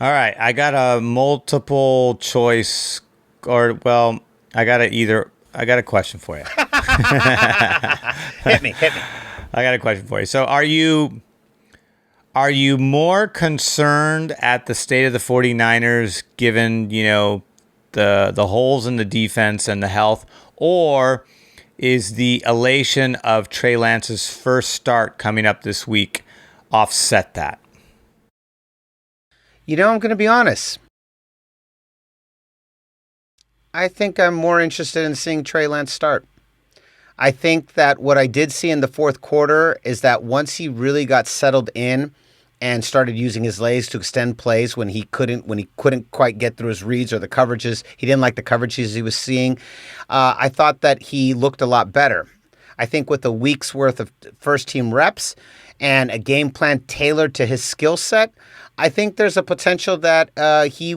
All right, I got a multiple choice, I got a question for you. Hit me. I got a question for you. So are you more concerned at the state of the 49ers given, the holes in the defense and the health, or is the elation of Trey Lance's first start coming up this week offset that? I'm going to be honest. I think I'm more interested in seeing Trey Lance start. I think that what I did see in the fourth quarter is that once he really got settled in and started using his legs to extend plays when he couldn't quite get through his reads or the coverages, he didn't like the coverages he was seeing. I thought that he looked a lot better. I think with a week's worth of first team reps and a game plan tailored to his skill set, I think there's a potential that he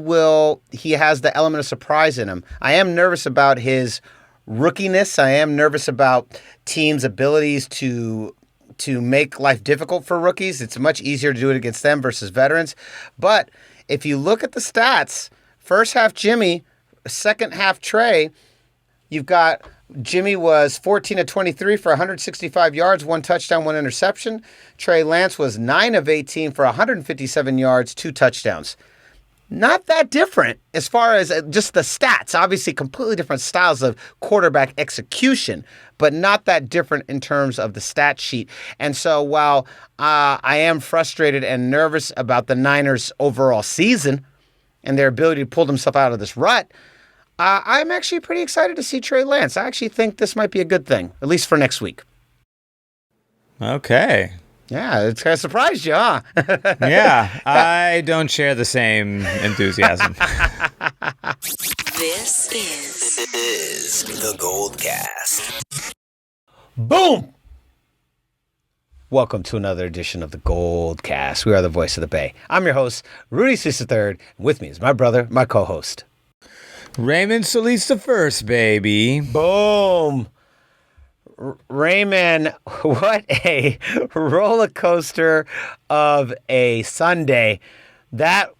has the element of surprise in him. I am nervous about his rookiness. I am nervous about teams' abilities to make life difficult for rookies. It's much easier to do it against them versus veterans. But if you look at the stats, first half Jimmy, second half Trey, you've got Jimmy was 14 of 23 for 165 yards, 1 touchdown, 1 interception. Trey Lance was 9 of 18 for 157 yards, 2 touchdowns. Not that different as far as just the stats. Obviously, completely different styles of quarterback execution, but not that different in terms of the stat sheet. And so while I am frustrated and nervous about the Niners' overall season and their ability to pull themselves out of this rut, I'm actually pretty excited to see Trey Lance. I actually think this might be a good thing, at least for next week. Okay. Yeah, it's kind of surprised you, huh? Yeah, I don't share the same enthusiasm. This is the GoldCast. Boom! Welcome to another edition of the GoldCast. We are the voice of the Bay. I'm your host, Rudy III, and with me is my brother, my co-host, Raymond Solis the first, baby. Boom! Raymond, what a roller coaster of a Sunday. That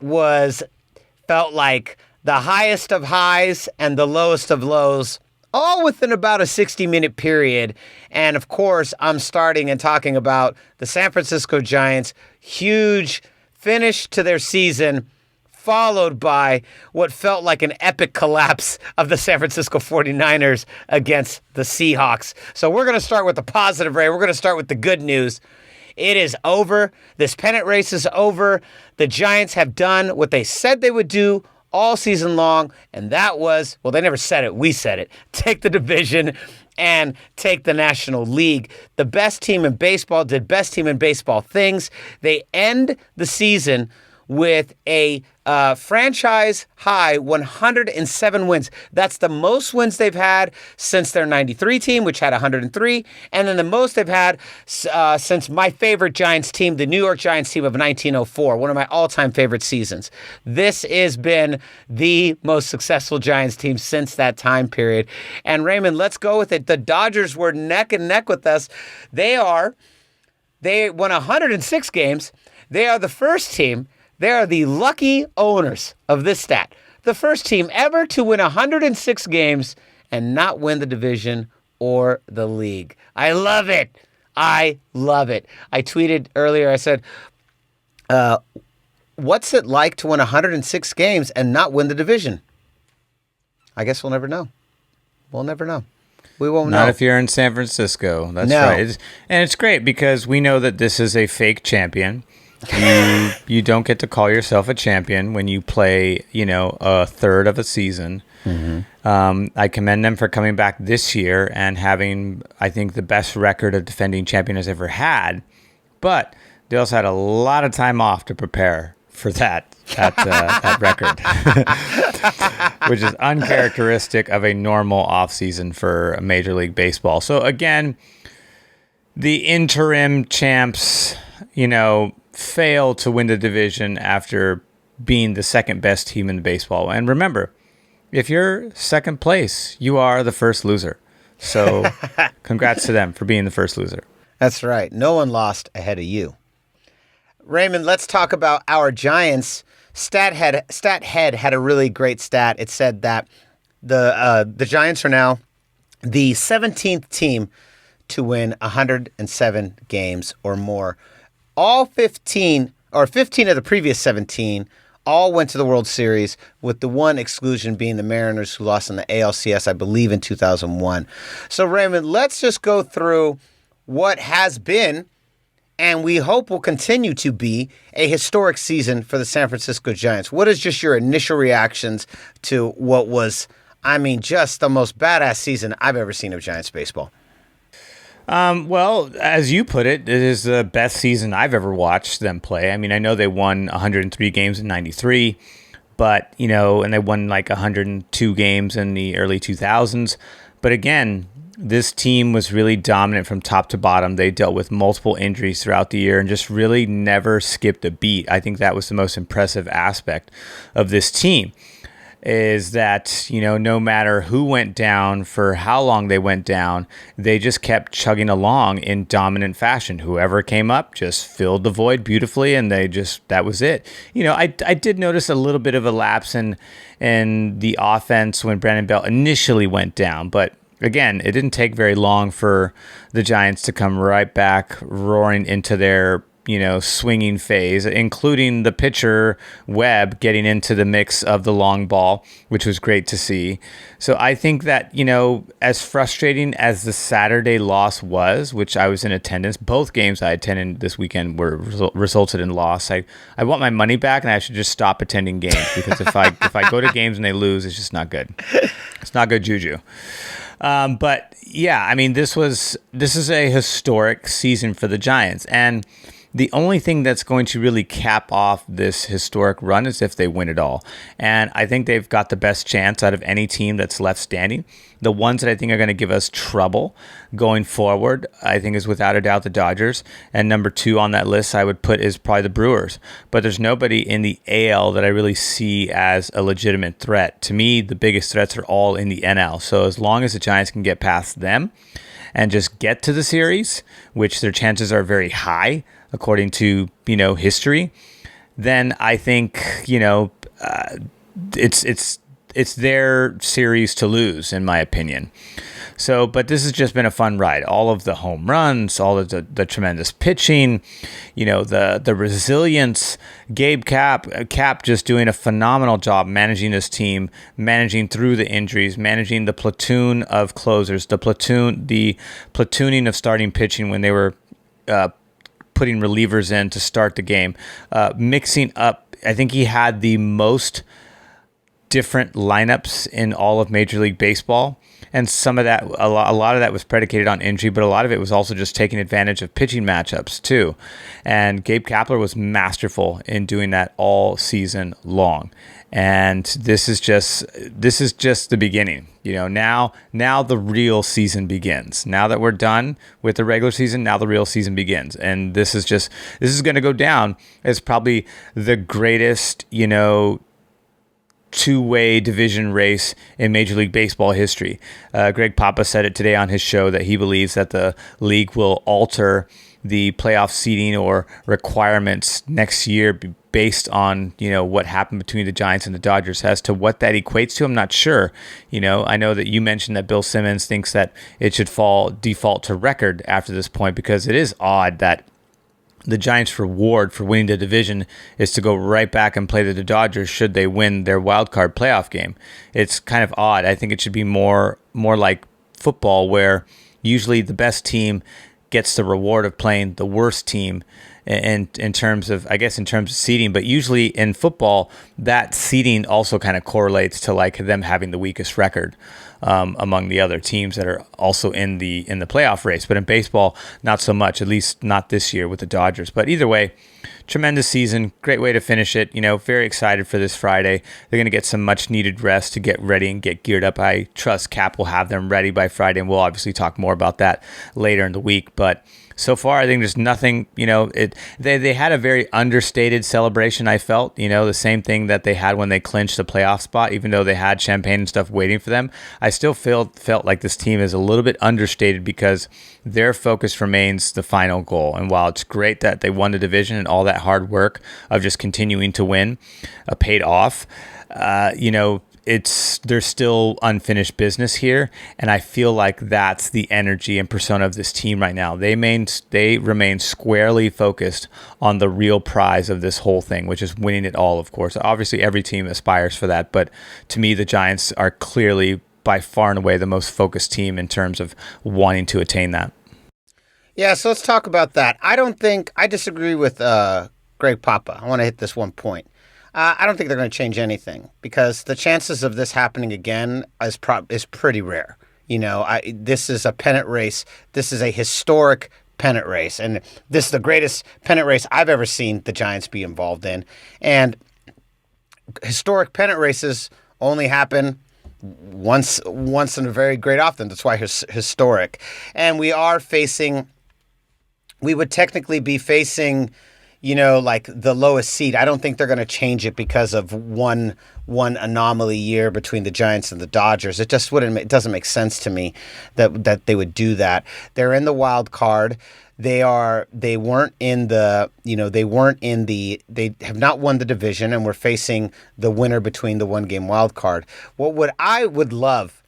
felt like the highest of highs and the lowest of lows, all within about a 60-minute period. And of course, I'm starting and talking about the San Francisco Giants' huge finish to their season, followed by what felt like an epic collapse of the San Francisco 49ers against the Seahawks. So we're going to start with the positive, Ray. We're going to start with the good news. It is over. This pennant race is over. The Giants have done what they said they would do all season long, and that was, well, they never said it. We said it. Take the division and take the National League. The best team in baseball did best team in baseball things. They end the season with a franchise high 107 wins. That's the most wins they've had since their 93 team, which had 103. And then the most they've had since my favorite Giants team, the New York Giants team of 1904, one of my all-time favorite seasons. This has been the most successful Giants team since that time period. And Raymond, let's go with it. The Dodgers were neck and neck with us. They won 106 games. They are the first team. They are the lucky owners of this stat. The first team ever to win 106 games and not win the division or the league. I love it. I love it. I tweeted earlier, I said, what's it like to win 106 games and not win the division? I guess we'll never know. We'll never know. We won't know. Not if you're in San Francisco. That's right. And it's great because we know that this is a fake champion. You don't get to call yourself a champion when you play, a third of a season. Mm-hmm. I commend them for coming back this year and having, I think, the best record a defending champion has ever had. But they also had a lot of time off to prepare for that record, which is uncharacteristic of a normal offseason for Major League Baseball. So again, the interim champs, fail to win the division after being the second best team in baseball. And remember, if you're second place, you are the first loser. So congrats to them for being the first loser. That's right. No one lost ahead of you. Raymond, let's talk about our Giants. StatHead had a really great stat. It said that the Giants are now the 17th team to win 107 games or more. All 15 of the previous 17 all went to the World Series, with the one exclusion being the Mariners, who lost in the ALCS, I believe, in 2001. So, Raymond, let's just go through what has been, and we hope will continue to be, a historic season for the San Francisco Giants. What is just your initial reactions to what was, just the most badass season I've ever seen of Giants baseball? Well, as you put it, it is the best season I've ever watched them play. I know they won 103 games in 93, but, and they won like 102 games in the early 2000s. But again, this team was really dominant from top to bottom. They dealt with multiple injuries throughout the year and just really never skipped a beat. I think that was the most impressive aspect of this team, is that, no matter who went down, for how long they went down, they just kept chugging along in dominant fashion. Whoever came up just filled the void beautifully, and that was it. I did notice a little bit of a lapse in the offense when Brandon Belt initially went down, but again, it didn't take very long for the Giants to come right back roaring into their swinging phase, including the pitcher Webb getting into the mix of the long ball, which was great to see. So I think that, as frustrating as the Saturday loss was, which I was in attendance, both games I attended this weekend were resulted in loss. I want my money back, and I should just stop attending games, because if I go to games and they lose, it's just not good. It's not good juju. But yeah, this is a historic season for the Giants, and the only thing that's going to really cap off this historic run is if they win it all. And I think they've got the best chance out of any team that's left standing. The ones that I think are going to give us trouble going forward, I think, is without a doubt the Dodgers. And number 2 on that list I would put is probably the Brewers. But there's nobody in the AL that I really see as a legitimate threat. To me, the biggest threats are all in the NL. So as long as the Giants can get past them and just get to the series, which their chances are very high, according to, history, then I think, it's their series to lose, in my opinion. So, but this has just been a fun ride. All of the home runs, all of the tremendous pitching, the resilience. Gabe Cap just doing a phenomenal job managing this team, managing through the injuries, managing the platoon of closers, the platooning of starting pitching when they were putting relievers in to start the game, mixing up. I think he had the most different lineups in all of Major League Baseball. And some of that, a lot of that was predicated on injury, but a lot of it was also just taking advantage of pitching matchups too. And Gabe Kapler was masterful in doing that all season long. And this is just the beginning. Now the real season begins. Now that we're done with the regular season, now the real season begins. And this is going to go down as probably the greatest, two-way division race in Major League Baseball history. Greg Papa said it today on his show that he believes that the league will alter the playoff seeding or requirements next year based on, what happened between the Giants and the Dodgers. As to what that equates to, I'm not sure. I know that you mentioned that Bill Simmons thinks that it should default to record after this point, because it is odd that the Giants' reward for winning the division is to go right back and play the Dodgers should they win their wild card playoff game. It's kind of odd. I think it should be more like football, where usually the best team gets the reward of playing the worst team in terms of seeding. But usually in football, that seeding also kind of correlates to like them having the weakest record among the other teams that are also in the playoff race. But in baseball, not so much, at least not this year with the Dodgers. But either way, tremendous season, great way to finish it. Very excited for this Friday. They're going to get some much needed rest to get ready and get geared up. I trust Cap will have them ready by Friday, and we'll obviously talk more about that later in the week. But So far, I think there's nothing, they had a very understated celebration, I felt, the same thing that they had when they clinched the playoff spot, even though they had champagne and stuff waiting for them. I still felt like this team is a little bit understated because their focus remains the final goal. And while it's great that they won the division and all that hard work of just continuing to win paid off, there's still unfinished business here, and I feel like that's the energy and persona of this team right now. They remain squarely focused on the real prize of this whole thing, which is winning it all, of course. Obviously, every team aspires for that, but to me, the Giants are clearly by far and away the most focused team in terms of wanting to attain that. Yeah, so let's talk about that. I disagree with Greg Papa. I want to hit this one point. I don't think they're going to change anything because the chances of this happening again is pretty rare. This is a pennant race. This is a historic pennant race, and this is the greatest pennant race I've ever seen the Giants be involved in. And historic pennant races only happen once in a very great often. That's why historic. And we would technically be facing like the lowest seed. I don't think they're going to change it because of one anomaly year between the Giants and the Dodgers. It just it doesn't make sense to me that they would do that. They're in the wild card. They have not won the division, and we're facing the winner between the one game wild card. I would love,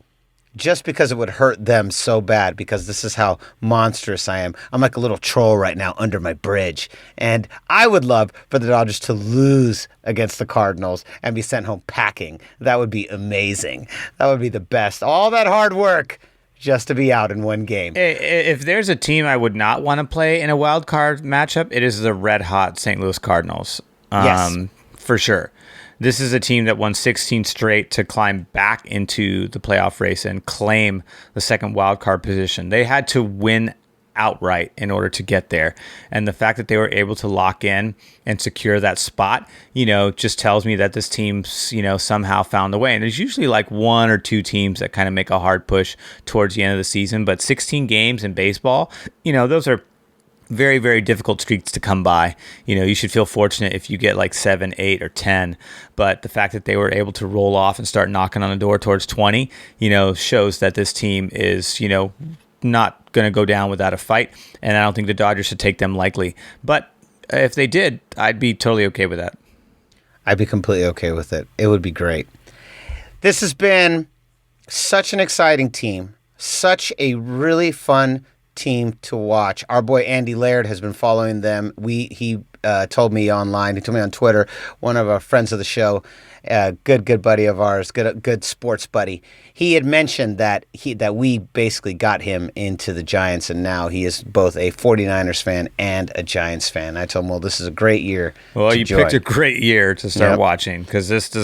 just because it would hurt them so bad, because this is how monstrous I am. I'm like a little troll right now under my bridge. And I would love for the Dodgers to lose against the Cardinals and be sent home packing. That would be amazing. That would be the best. All that hard work just to be out in one game. If there's a team I would not want to play in a wild card matchup, it is the red-hot St. Louis Cardinals. Yes. For sure. This is a team that won 16 straight to climb back into the playoff race and claim the second wild card position. They had to win outright in order to get there. And the fact that they were able to lock in and secure that spot, just tells me that this team, somehow found a way. And there's usually like one or two teams that kind of make a hard push towards the end of the season. But 16 games in baseball, those are very, very difficult streaks to come by. You should feel fortunate if you get like 7, 8, or 10. But the fact that they were able to roll off and start knocking on the door towards 20, shows that this team is, not going to go down without a fight. And I don't think the Dodgers should take them lightly. But if they did, I'd be totally okay with that. I'd be completely okay with it. It would be great. This has been such an exciting team, such a really fun team to watch. Our boy Andy Laird has been following them. He told me online. He told me on Twitter. One of our friends of the show, good buddy of ours, good sports buddy. He had mentioned that we basically got him into the Giants, and now he is both a 49ers fan and a Giants fan. I told him, well, this is a great year. Well, you picked a great year to start watching, because this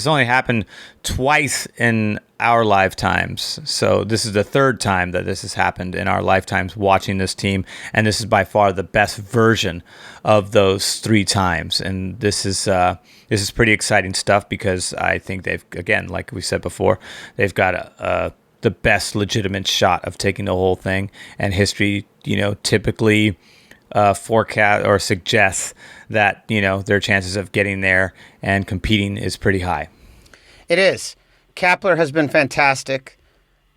only happened twice in our lifetimes. So this is the third time that this has happened in our lifetimes watching this team, and this is by far the best version of those 3 times. And this is pretty exciting stuff, because I think they've, again, like we said before, they've got the best legitimate shot of taking the whole thing. And history, typically forecast or suggests that their chances of getting there and competing is pretty high. It is. Kapler has been fantastic.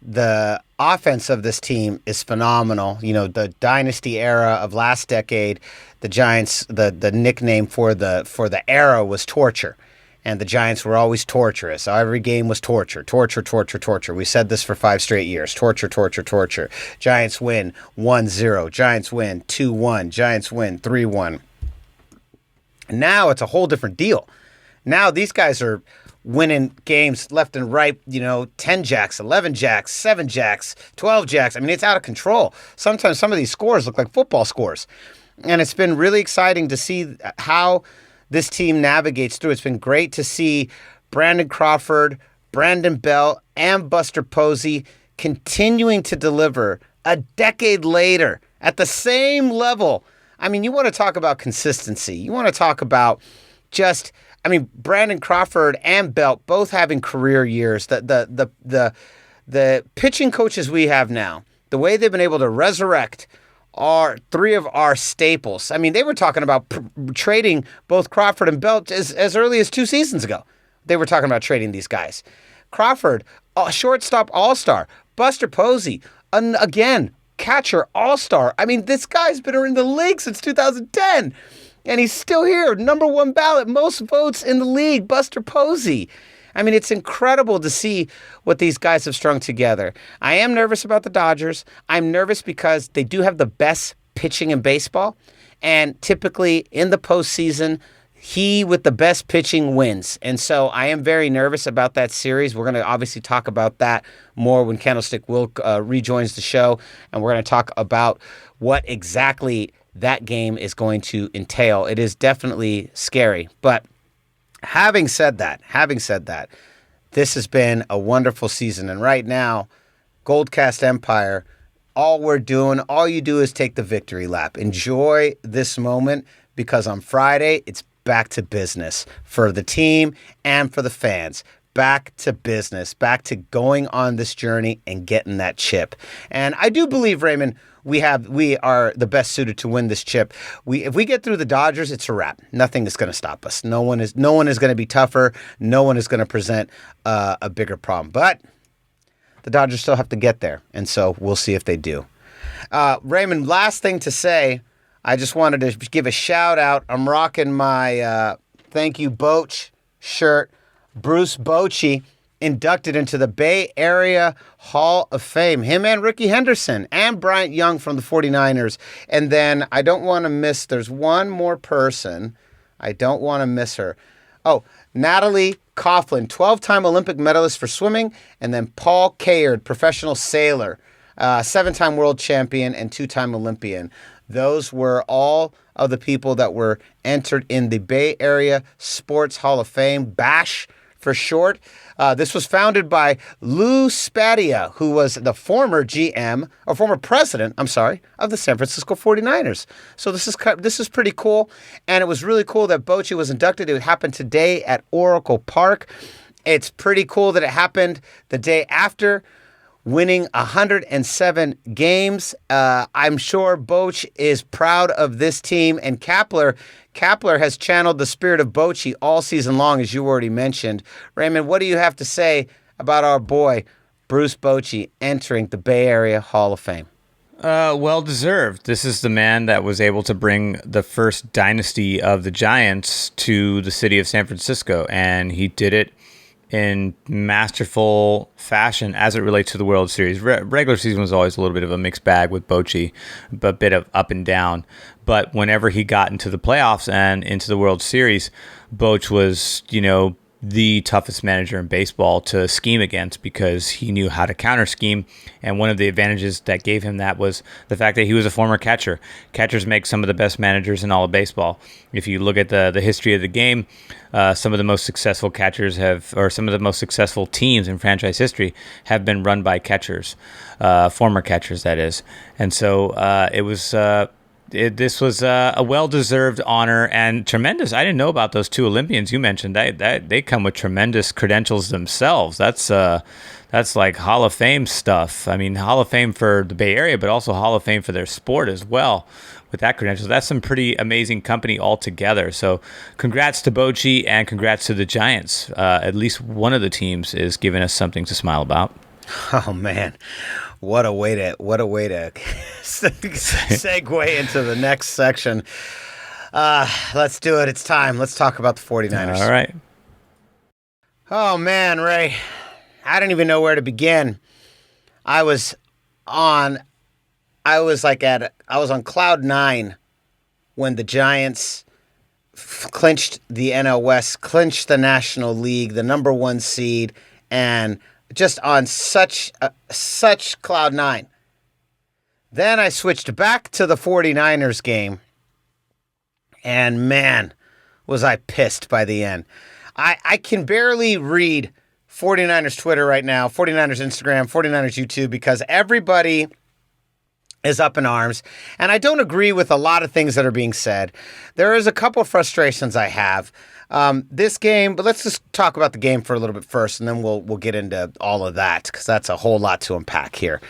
The offense of this team is phenomenal. The dynasty era of last decade, the Giants, the nickname for the era was torture. And the Giants were always torturous. Every game was torture. We said this for 5 straight years. Torture. Giants win 1-0. Giants win 2-1. Giants win 3-1. Now it's a whole different deal. Now these guys are winning games left and right, 10 jacks, 11 jacks, 7 jacks, 12 jacks. I mean, it's out of control. Sometimes some of these scores look like football scores. And it's been really exciting to see how this team navigates through. It's been great to see Brandon Crawford, Brandon Bell, and Buster Posey continuing to deliver a decade later at the same level. I mean, you want to talk about consistency. You want to talk about Brandon Crawford and Belt both having career years. The pitching coaches we have now, the way they've been able to resurrect three of our staples. I mean, they were talking about trading both Crawford and Belt as early as 2 seasons ago. They were talking about trading these guys. Crawford, shortstop all-star. Buster Posey, again, catcher all-star. I mean, this guy's been in the league since 2010, and he's still here. Number 1 ballot, most votes in the league, Buster Posey. I mean, it's incredible to see what these guys have strung together. I am nervous about the Dodgers. I'm nervous because they do have the best pitching in baseball. And typically in the postseason, he with the best pitching wins. And so I am very nervous about that series. We're going to obviously talk about that more when Candlestick rejoins the show. And we're going to talk about what exactly that game is going to entail. It is definitely scary. But Having said that, this has been a wonderful season. And right now, GoldCast Empire, all you do is take the victory lap. Enjoy this moment because on Friday, it's back to business for the team and for the fans. Back to business, back to going on this journey and getting that chip. And I do believe, Raymond, we are the best suited to win this chip. If we get through the Dodgers, it's a wrap. Nothing is going to stop us. No one is going to be tougher. No one is going to present a bigger problem. But the Dodgers still have to get there, and so we'll see if they do. Raymond, last thing to say, I just wanted to give a shout out. I'm rocking my Thank You Boch shirt. Bruce Bochy inducted into the Bay Area Hall of Fame. Him and Ricky Henderson and Bryant Young from the 49ers. And then I don't want to miss, there's one more person. I don't want to miss her. Oh, Natalie Coughlin, 12-time Olympic medalist for swimming. And then Paul Kayard, professional sailor, 7-time world champion and 2-time Olympian. Those were all of the people that were entered in the Bay Area Sports Hall of Fame, BASH for short. This was founded by Lou Spadia, who was the former president of the San Francisco 49ers. So this is pretty cool, and it was really cool that Bochy was inducted. It happened today at Oracle Park. It's pretty cool that it happened the day after winning 107 games. I'm sure Boch is proud of this team, and Kapler has channeled the spirit of Bochy all season long, as you already mentioned. Raymond, what do you have to say about our boy, Bruce Bochy, entering the Bay Area Hall of Fame? Well deserved. This is the man that was able to bring the first dynasty of the Giants to the city of San Francisco, and he did it in masterful fashion as it relates to the World Series. Regular season was always a little bit of a mixed bag with Bochy, a bit of up and down. But whenever he got into the playoffs and into the World Series, Boch was, the toughest manager in baseball to scheme against because he knew how to counter scheme. And one of the advantages that gave him that was the fact that he was a former catcher. Catchers make some of the best managers in all of baseball. If you look at the history of the game, some of the most successful catchers some of the most successful teams in franchise history have been run by catchers, former catchers, that is. And so this was a well-deserved honor and tremendous. I didn't know about those 2 Olympians you mentioned. They come with tremendous credentials themselves. That's like Hall of Fame stuff. I mean, Hall of Fame for the Bay Area, but also Hall of Fame for their sport as well. With that credentials, that's some pretty amazing company altogether. So, congrats to Bochy and congrats to the Giants. At least one of the teams is giving us something to smile about. Oh man. What a way to segue into the next section. Let's do it. It's time. Let's talk about the 49ers. All right. Oh, man, Ray. I don't even know where to begin. I was on cloud 9 when the Giants clinched the NL West, clinched the National League, the number 1 seed, and just on such cloud 9. Then I switched back to the 49ers game, and man, was I pissed by the end. I can barely read 49ers Twitter right now, 49ers Instagram, 49ers YouTube, because everybody is up in arms, and I don't agree with a lot of things that are being said. There is a couple of frustrations I have. This game, but let's just talk about the game for a little bit first, and then we'll get into all of that, because that's a whole lot to unpack here.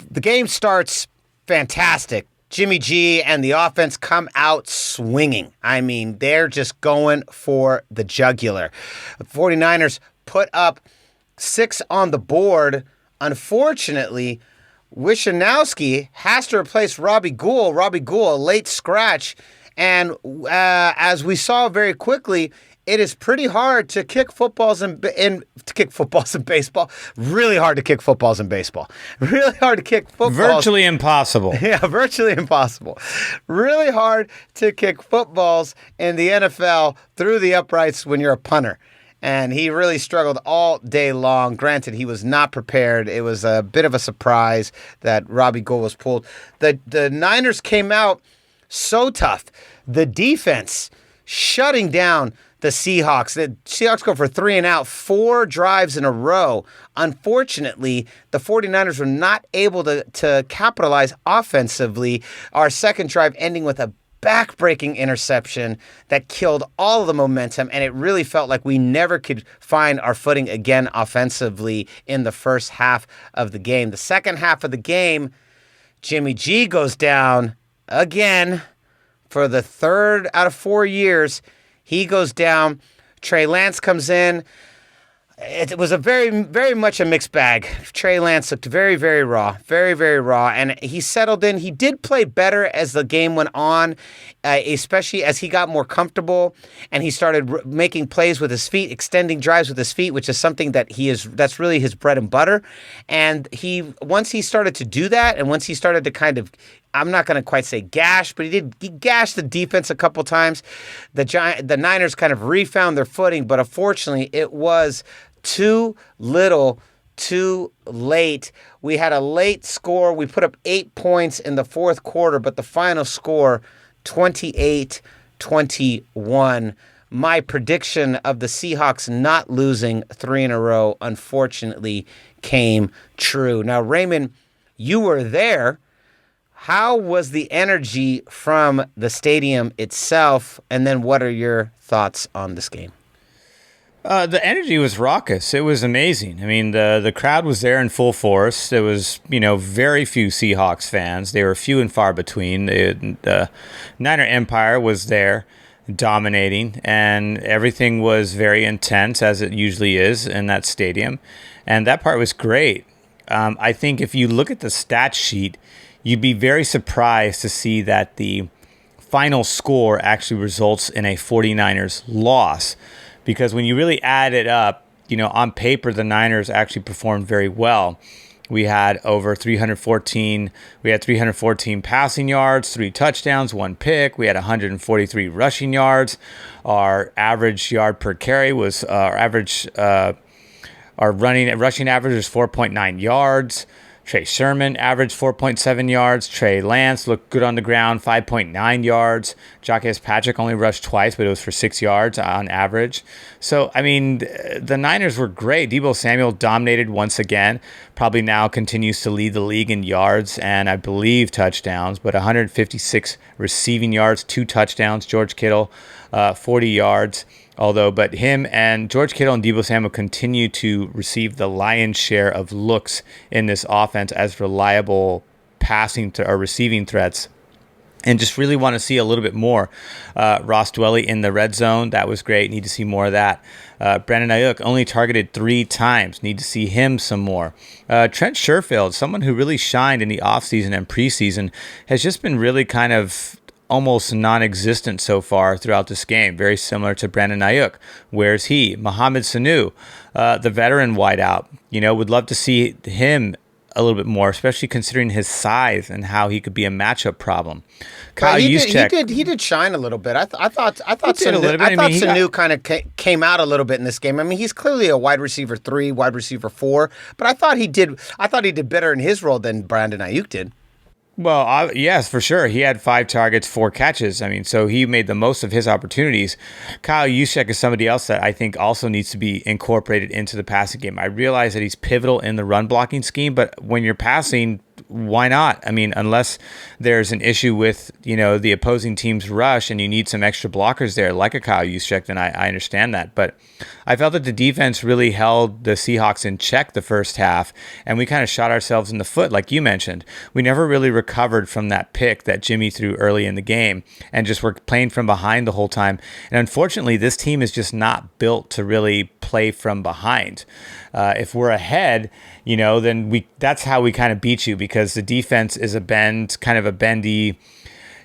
The game starts fantastic. Jimmy G and the offense come out swinging. I mean, they're just going for the jugular. The 49ers put up 6 on the board. Unfortunately, Wishanowski has to replace Robbie Gould. Robbie Gould, a late scratch. And as we saw very quickly, it is pretty hard to kick footballs in baseball. Really hard to kick footballs in baseball. Really hard to kick footballs. Virtually impossible. Yeah, virtually impossible. Really hard to kick footballs in the NFL through the uprights when you're a punter. And he really struggled all day long. Granted, he was not prepared. It was a bit of a surprise that Robbie Gould was pulled. The Niners came out so tough. The defense shutting down the Seahawks. The Seahawks go for 3 and out, 4 drives in a row. Unfortunately, the 49ers were not able to capitalize offensively. Our second drive ending with a back-breaking interception that killed all of the momentum, and it really felt like we never could find our footing again offensively in the first half of the game. The second half of the game, Jimmy G goes down again for the 3rd out of 4 years. He goes down. Trey Lance comes in. It was a very, very much a mixed bag. Trey Lance looked very, very raw. Very, very raw. And he settled in. He did play better as the game went on, especially as he got more comfortable and he started making plays with his feet, extending drives with his feet, which is something that that's really his bread and butter. And once he started to do that, and once he started to kind of, I'm not going to quite say gash, but he gashed the defense a couple times. The Niners kind of refound their footing, but unfortunately it was too little, too late. We had a late score. We put up 8 points in the fourth quarter, but the final score, 28-21. My prediction of the Seahawks not losing 3 in a row, unfortunately, came true. Now, Raymond, you were there. How was the energy from the stadium itself? And then what are your thoughts on this game? The energy was raucous. It was amazing. I mean, the crowd was there in full force. There was, very few Seahawks fans. They were few and far between. The Niner Empire was there dominating, and everything was very intense, as it usually is in that stadium. And that part was great. I think if you look at the stat sheet, you'd be very surprised to see that the final score actually results in a 49ers loss. Because when you really add it up, on paper, the Niners actually performed very well. We had 314 passing yards, 3 touchdowns, 1 pick. We had 143 rushing yards. Our average yard per carry was rushing average was 4.9 yards. Trey Sermon averaged 4.7 yards. Trey Lance looked good on the ground, 5.9 yards. Jacques Patrick only rushed twice, but it was for 6 yards on average. So, I mean, the Niners were great. Deebo Samuel dominated once again, probably now continues to lead the league in yards and I believe touchdowns, but 156 receiving yards, 2 touchdowns. George Kittle, 40 yards. But him and George Kittle and Deebo Samuel continue to receive the lion's share of looks in this offense as reliable passing or receiving threats. And just really want to see a little bit more. Ross Dwelly in the red zone. That was great. Need to see more of that. Brandon Ayuk only targeted 3 times. Need to see him some more. Trent Sherfield, someone who really shined in the offseason and preseason, has just been really kind of almost non-existent so far throughout this game. Very similar to Brandon Ayuk. Where's he? Mohamed Sanu, the veteran wideout. Would love to see him a little bit more, especially considering his size and how he could be a matchup problem. Kyle Juszczyk, he did shine a little bit. I thought Sanu kind of came out a little bit in this game. I mean, he's clearly a wide receiver 3, wide receiver 4, but I thought he did better in his role than Brandon Ayuk did. Well, yes, for sure. He had 5 targets, 4 catches. I mean, so he made the most of his opportunities. Kyle Juszczyk is somebody else that I think also needs to be incorporated into the passing game. I realize that he's pivotal in the run blocking scheme, but when you're passing, why not? I mean, unless there's an issue with, the opposing team's rush and you need some extra blockers there, like a Kyle Juszczyk, then I understand that. But I felt that the defense really held the Seahawks in check the first half, and we kind of shot ourselves in the foot, like you mentioned. We never really recovered from that pick that Jimmy threw early in the game and just were playing from behind the whole time. And unfortunately, this team is just not built to really play from behind. If we're ahead, then that's how we kind of beat you, because the defense is kind of a bendy.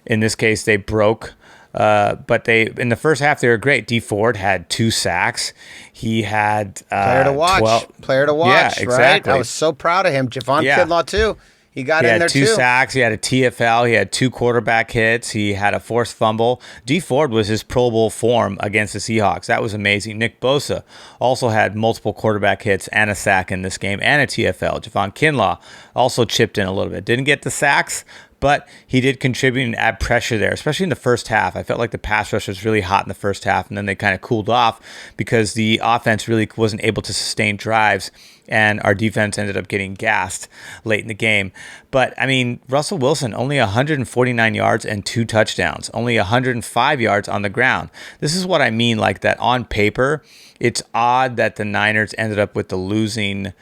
In this case, they broke. But in the first half, they were great. Dee Ford had 2 sacks. He had player to watch. Yeah, exactly. Right? I was so proud of him. Javon Kinlaw too. He in there too. He had 2 sacks. He had a TFL. He had 2 quarterback hits. He had a forced fumble. Dee Ford was his Pro Bowl form against the Seahawks. That was amazing. Nick Bosa also had multiple quarterback hits and a sack in this game and a TFL. Javon Kinlaw also chipped in a little bit. Didn't get the sacks, but he did contribute and add pressure there, especially in the first half. I felt like the pass rush was really hot in the first half, and then they kind of cooled off because the offense really wasn't able to sustain drives, and our defense ended up getting gassed late in the game. But, I mean, Russell Wilson, only 149 yards and 2 touchdowns, only 105 yards on the ground. This is what I mean, like that on paper, it's odd that the Niners ended up with the losing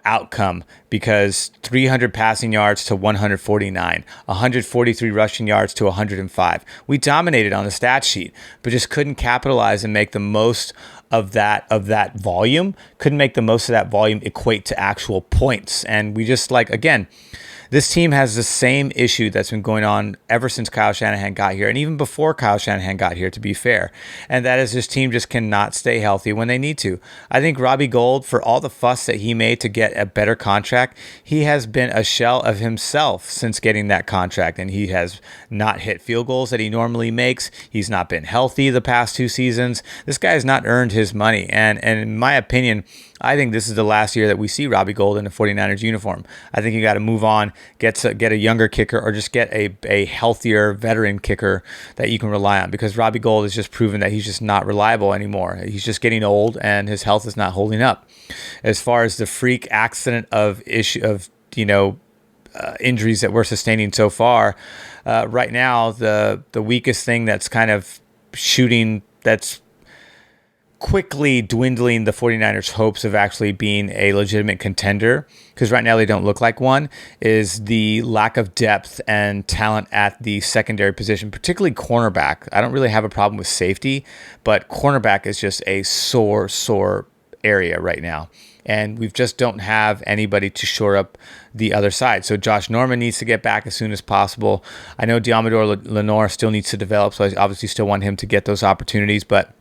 outcome, because 300 passing yards to 149, 143 rushing yards to 105. We dominated on the stat sheet, but just couldn't capitalize and make the most of that volume. Couldn't make the most of that volume equate to actual points. And we just again, this team has the same issue that's been going on ever since Kyle Shanahan got here, and even before Kyle Shanahan got here, to be fair. And that is, this team just cannot stay healthy when they need to. I think Robbie Gould, for all the fuss that he made to get a better contract, he has been a shell of himself since getting that contract, and he has not hit field goals that he normally makes. He's not been healthy the past 2 seasons. This guy has not earned his money, and in my opinion, I think this is the last year that we see Robbie Gould in a 49ers uniform. I think you got to move on, get a younger kicker, or just get a healthier veteran kicker that you can rely on, because Robbie Gould has just proven that he's just not reliable anymore. He's just getting old, and his health is not holding up. As far as the freak accident of injuries that we're sustaining so far, right now the weakest thing that's kind of that's quickly dwindling the 49ers' hopes of actually being a legitimate contender, because right now they don't look like one, is the lack of depth and talent at the secondary position, particularly cornerback. I don't really have a problem with safety, but cornerback is just a sore area right now. And we just don't have anybody to shore up the other side. So Josh Norman needs to get back as soon as possible. I know Diamador Lenore still needs to develop, so I obviously still want him to get those opportunities, but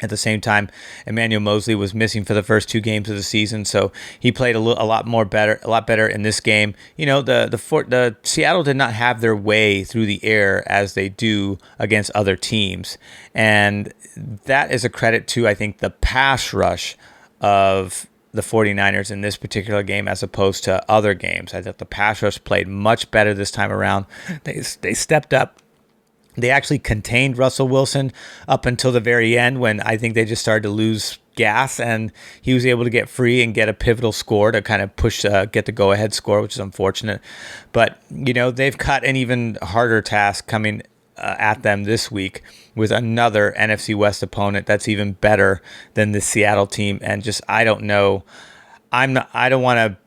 at the same time, Emmanuel Mosley was missing for the first 2 games of the season, so he played a lot better in this game. The Seattle did not have their way through the air as they do against other teams, and that is a credit to, I think, the pass rush of the 49ers in this particular game as opposed to other games. I thought the pass rush played much better this time around. They stepped up. They actually contained Russell Wilson up until the very end, when I think they just started to lose gas, and he was able to get free and get a pivotal score to kind of get the go-ahead score, which is unfortunate. But, they've got an even harder task coming at them this week with another NFC West opponent that's even better than the Seattle team. And just, I don't know. I don't want to,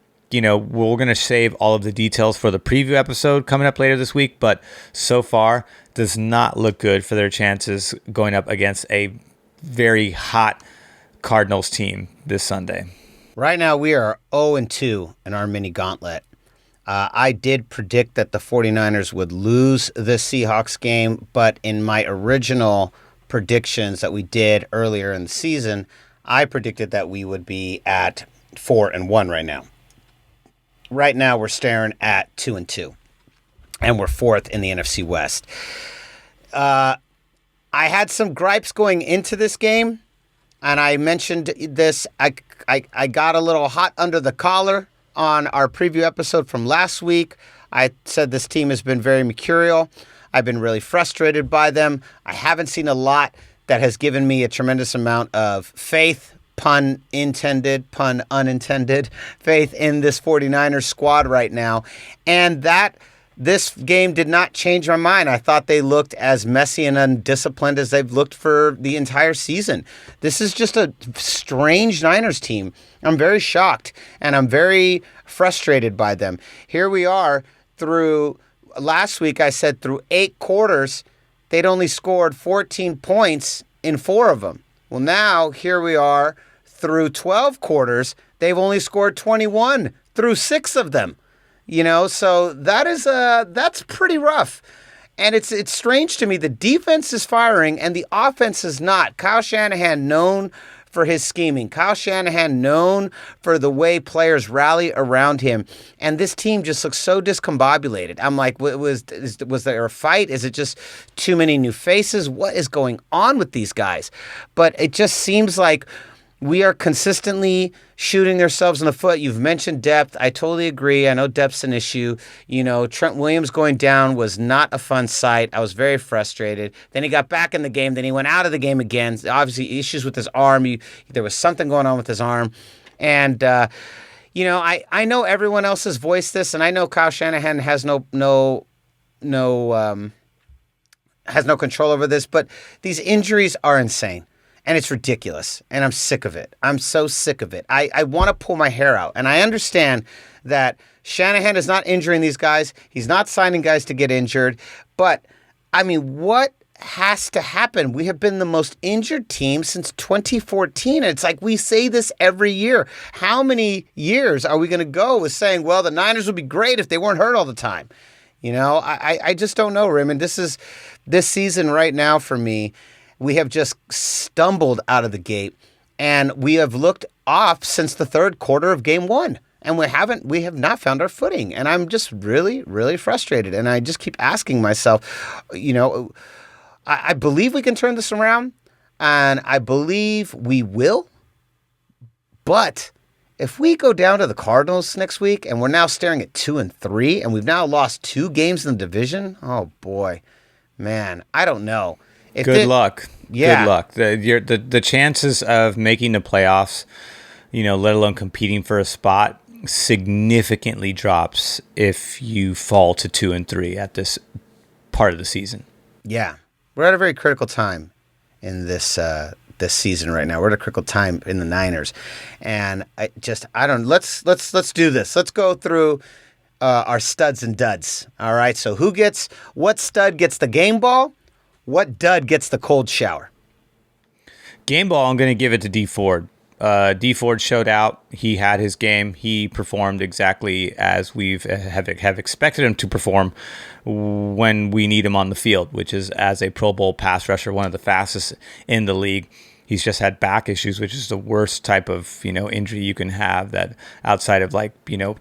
we're going to save all of the details for the preview episode coming up later this week, but so far does not look good for their chances going up against a very hot Cardinals team this Sunday. Right now we are 0-2 in our mini gauntlet. I did predict that the 49ers would lose the Seahawks game, but in my original predictions that we did earlier in the season, I predicted that we would be at 4-1 right now. Right now we're staring at 2-2, and we're 4th in the NFC West. I had some gripes going into this game, and I mentioned this. I got a little hot under the collar on our preview episode from last week. I said this team has been very mercurial. I've been really frustrated by them. I haven't seen a lot that has given me a tremendous amount of faith pun intended, pun unintended, faith in this 49ers squad right now. And this game did not change my mind. I thought they looked as messy and undisciplined as they've looked for the entire season. This is just a strange Niners team. I'm very shocked, and I'm very frustrated by them. Here we are last week I said through 8 quarters, they'd only scored 14 points in 4 of them. Well, now here we are through 12 quarters, they've only scored 21 through 6 of them. So that's pretty rough. And it's strange to me. The defense is firing and the offense is not. Kyle Shanahan known for his scheming. Kyle Shanahan known for the way players rally around him. And this team just looks so discombobulated. I'm like, was there a fight? Is it just too many new faces? What is going on with these guys? But it just seems like we are consistently shooting ourselves in the foot. You've mentioned depth. I totally agree. I know depth's an issue. Trent Williams going down was not a fun sight. I was very frustrated. Then he got back in the game. Then he went out of the game again. Obviously, issues with his arm. There was something going on with his arm. And, I know everyone else has voiced this, and I know Kyle Shanahan has no control over this, but these injuries are insane. And it's ridiculous. And I'm sick of it. I'm so sick of it. I want to pull my hair out. And I understand that Shanahan is not injuring these guys. He's not signing guys to get injured. But, what has to happen? We have been the most injured team since 2014. And it's like we say this every year. How many years are we going to go with saying, well, the Niners would be great if they weren't hurt all the time? I just don't know, Raymond. This season right now for me, we have just stumbled out of the gate, and we have looked off since the third quarter of game 1, and we have not found our footing. And I'm just really, really frustrated. And I just keep asking myself, I believe we can turn this around, and I believe we will. But if we go down to the Cardinals next week, and we're now staring at 2-3, and we've now lost 2 games in the division, oh boy, man, I don't know. Good luck. Yeah. Good luck. The chances of making the playoffs, let alone competing for a spot, significantly drops if you fall to 2-3 at this part of the season. Yeah, we're at a very critical time in this season right now. We're at a critical time in the Niners, and let's do this. Let's go through our studs and duds. All right. So what stud gets the game ball? What dud gets the cold shower? Game ball, I'm going to give it to D Ford. D Ford showed out. He had his game. He performed exactly as we have expected him to perform when we need him on the field, which is as a Pro Bowl pass rusher, one of the fastest in the league. He's just had back issues, which is the worst type of, injury you can have, that outside of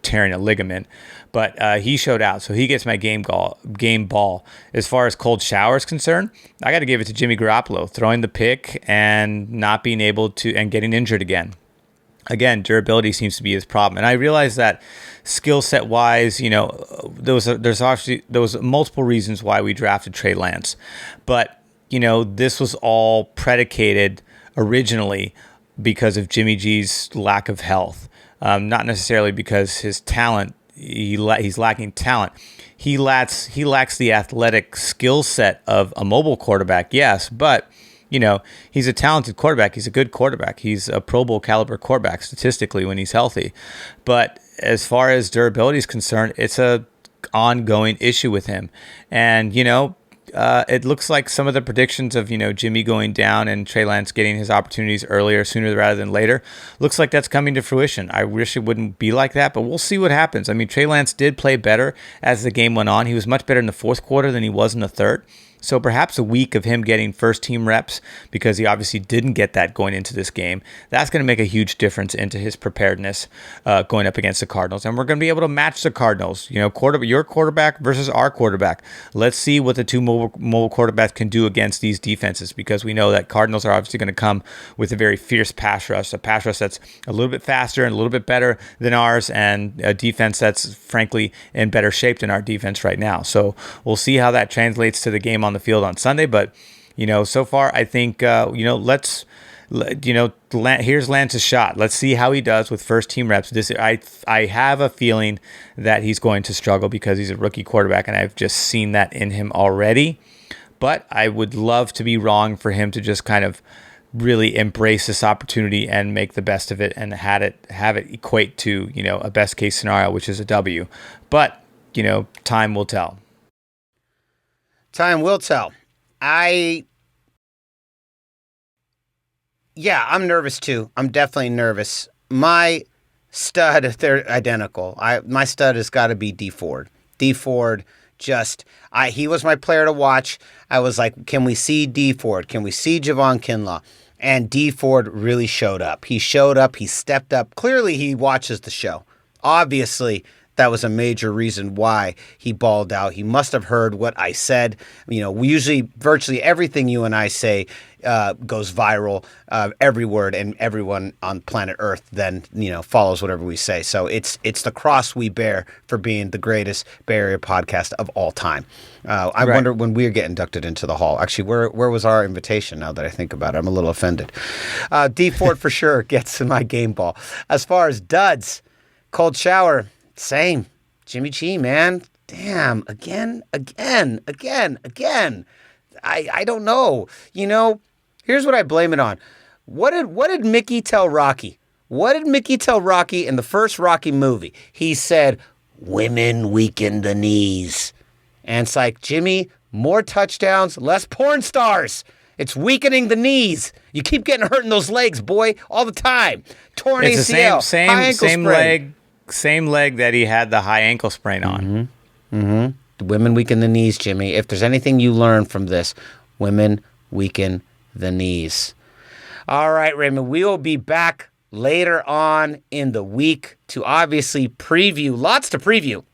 tearing a ligament. But he showed out, so he gets my game ball. As far as cold shower is concerned, I got to give it to Jimmy Garoppolo, throwing the pick and not being able to, and getting injured again. Again, durability seems to be his problem. And I realize that skill set wise, there was multiple reasons why we drafted Trey Lance. But, this was all predicated originally because of Jimmy G's lack of health. Not necessarily because his talent, he's lacking talent. He lacks the athletic skill set of a mobile quarterback, yes, but he's a talented quarterback. He's a good quarterback. He's a Pro Bowl caliber quarterback statistically when he's healthy. But as far as durability is concerned, it's a ongoing issue with him. And, it looks like some of the predictions of, Jimmy going down and Trey Lance getting his opportunities earlier, sooner rather than later, looks like that's coming to fruition. I wish it wouldn't be like that, but we'll see what happens. Trey Lance did play better as the game went on. He was much better in the fourth quarter than he was in the third. So perhaps a week of him getting first team reps, because he obviously didn't get that going into this game, that's going to make a huge difference into his preparedness going up against the Cardinals. And we're going to be able to match the Cardinals, your quarterback versus our quarterback. Let's see what the two mobile quarterbacks can do against these defenses, because we know that Cardinals are obviously going to come with a very fierce pass rush, a pass rush that's a little bit faster and a little bit better than ours, and a defense that's frankly in better shape than our defense right now. So we'll see how that translates to the game on the field on Sunday. But so far I think let's here's Lance's shot. Let's see how he does with first team reps. I have a feeling that he's going to struggle because he's a rookie quarterback, and I've just seen that in him already. But I would love to be wrong for him to just kind of really embrace this opportunity and make the best of it and have it equate to, a best case scenario, which is a W. But, time will tell. Time will tell. I'm nervous too. I'm definitely nervous. My stud, they're identical. My stud has got to be D Ford. D Ford he was my player to watch. I was like, can we see D Ford? Can we see Javon Kinlaw? And D Ford really showed up. He showed up. He stepped up. Clearly, he watches the show. Obviously, that was a major reason why he balled out. He must have heard what I said. We usually, virtually everything you and I say goes viral, every word, and everyone on planet Earth then, follows whatever we say. So it's the cross we bear for being the greatest Bay Area podcast of all time. I wonder when we get inducted into the hall. Actually, where was our invitation now that I think about it? I'm a little offended. D Ford for sure gets in my game ball. As far as duds, cold shower, same. Jimmy G, man. Damn. Again. I don't know. Here's what I blame it on. What did Mickey tell Rocky? What did Mickey tell Rocky in the first Rocky movie? He said, women weaken the knees. And it's like, Jimmy, more touchdowns, less porn stars. It's weakening the knees. You keep getting hurt in those legs, boy, all the time. Torn it's ACL, the same leg that he had the high ankle sprain on. The women weaken the knees, Jimmy. If there's anything you learn from this, women weaken the knees. All right, Raymond, we will be back later on in the week to obviously preview. Lots to preview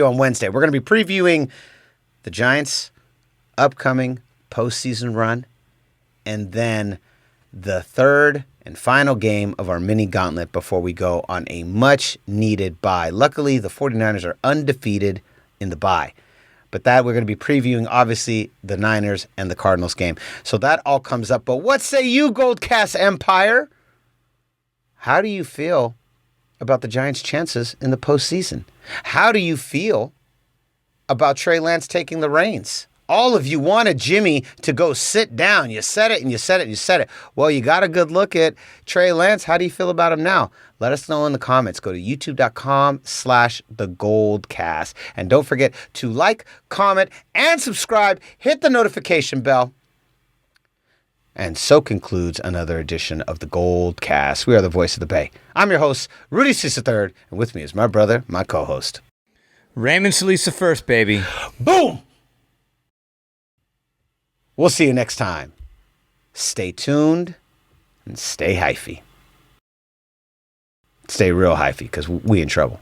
on Wednesday. We're going to be previewing the Giants' upcoming postseason run and then the third and final game of our mini gauntlet before we go on a much-needed bye. Luckily, the 49ers are undefeated in the bye. But that we're going to be previewing, obviously, the Niners and the Cardinals game. So that all comes up. But what say you, GoldCast Empire? How do you feel about the Giants' chances in the postseason? How do you feel about Trey Lance taking the reins? All of you wanted Jimmy to go sit down. You said it and you said it and you said it. Well, you got a good look at Trey Lance. How do you feel about him now? Let us know in the comments. Go to youtube.com/thegoldcast. And don't forget to like, comment, and subscribe. Hit the notification bell. And so concludes another edition of the GoldCast. We are the voice of the Bay. I'm your host, Rudy III, and with me is my brother, my co-host, Raymond Salisa first, baby. Boom! We'll see you next time. Stay tuned and stay hyphy. Stay real hyphy because we in trouble.